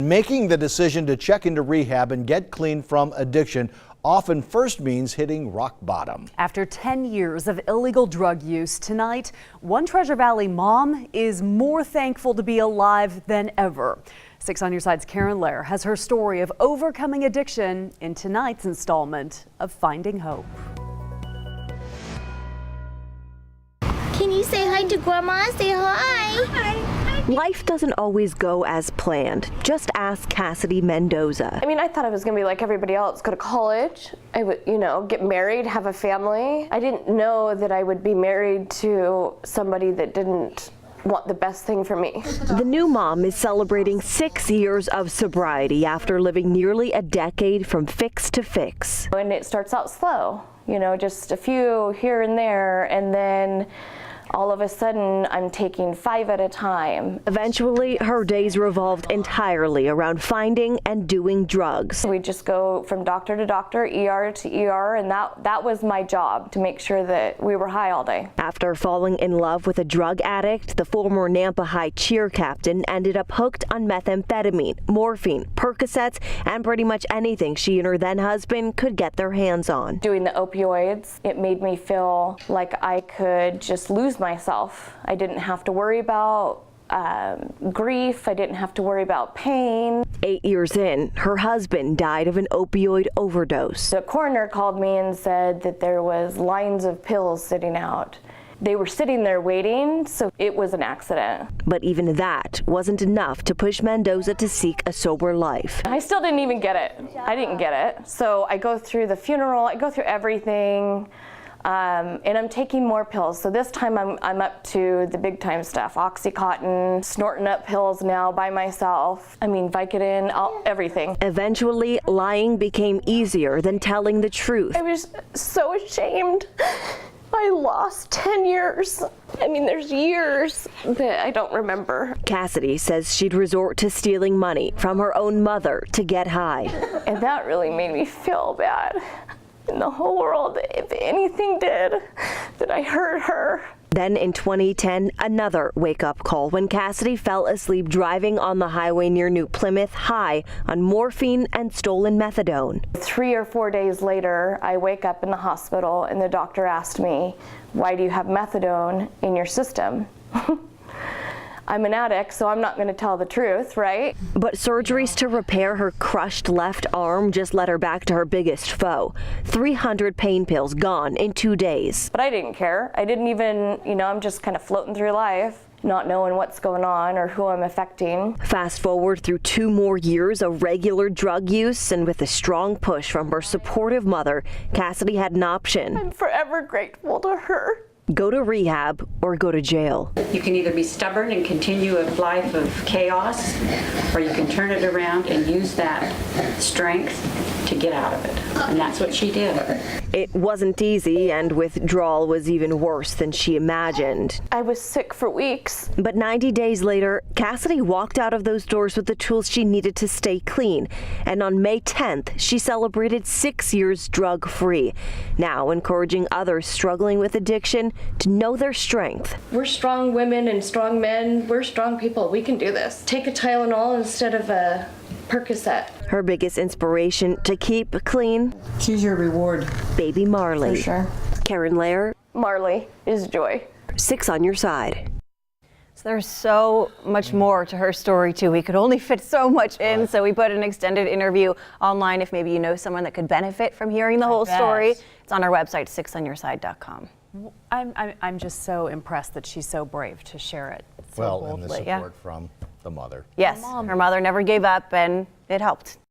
Making the decision to check into rehab and get clean from addiction often first means hitting rock bottom. After 10 years of illegal drug use, tonight, one Treasure Valley mom is more thankful to be alive than ever. 6 on Your Side's Karen Lair has her story of overcoming addiction in tonight's installment of Finding Hope. Can you say hi to Grandma? Say hi. Hi. Life doesn't always go as planned. Just ask Cassidy Mendoza. I mean, I thought I was going to be like everybody else, go to college. I would, get married, have a family. I didn't know that I would be married to somebody that didn't want the best thing for me. The new mom is celebrating 6 years of sobriety after living nearly a decade from fix to fix. And it starts out slow, just a few here and there, and then all of a sudden, I'm taking 5 at a time. Eventually, her days revolved entirely around finding and doing drugs. We just go from doctor to doctor, ER to ER, and that was my job, to make sure that we were high all day. After falling in love with a drug addict, the former Nampa High cheer captain ended up hooked on methamphetamine, morphine, Percocets, and pretty much anything she and her then-husband could get their hands on. Doing the opioids, it made me feel like I could just lose myself. I didn't have to worry about grief. I didn't have to worry about pain. 8 years in, her husband died of an opioid overdose. The coroner called me and said that there was lines of pills sitting out. They were sitting there waiting, so it was an accident. But even that wasn't enough to push Mendoza to seek a sober life. I still didn't even get it. I didn't get it. So I go through the funeral, I go through everything. And I'm taking more pills. So this time I'm up to the big time stuff. Oxycontin, snorting up pills now by myself. I mean, Vicodin, everything. Eventually, lying became easier than telling the truth. I was so ashamed. I lost 10 years. I mean, there's years that I don't remember. Cassidy says she'd resort to stealing money from her own mother to get high. And that really made me feel bad. In the whole world, if anything did, that I hurt her. Then in 2010, another wake-up call when Cassidy fell asleep driving on the highway near New Plymouth high on morphine and stolen methadone. 3 or 4 days later, I wake up in the hospital and the doctor asked me, "Why do you have methadone in your system?" I'm an addict, so I'm not going to tell the truth, right? But surgeries to repair her crushed left arm just led her back to her biggest foe. 300 pain pills gone in 2 days. But I didn't care. I didn't even, I'm just kind of floating through life, not knowing what's going on or who I'm affecting. Fast forward through 2 more years of regular drug use, and with a strong push from her supportive mother, Cassidy had an option. I'm forever grateful to her. Go to rehab or go to jail. You can either be stubborn and continue a life of chaos, or you can turn it around and use that strength to get out of it. And that's what she did. It wasn't easy, and withdrawal was even worse than she imagined. I was sick for weeks. But 90 days later, Cassidy walked out of those doors with the tools she needed to stay clean. And on May 10th, she celebrated 6 years drug-free. Now encouraging others struggling with addiction to know their strength. We're strong women and strong men. We're strong people. We can do this. Take a Tylenol instead of a Percocet. Her biggest inspiration to keep clean? She's your reward. Baby Marley. For sure. Karen Lair. Marley is joy. 6 on Your Side. So there's so much more to her story, too. We could only fit so much in, so we put an extended interview online if maybe you know someone that could benefit from hearing the whole story. It's on our website, 6onyourside.com. I'm just so impressed that she's so brave to share it so boldly. And the support from the mother. Yes, her mother never gave up, and it helped.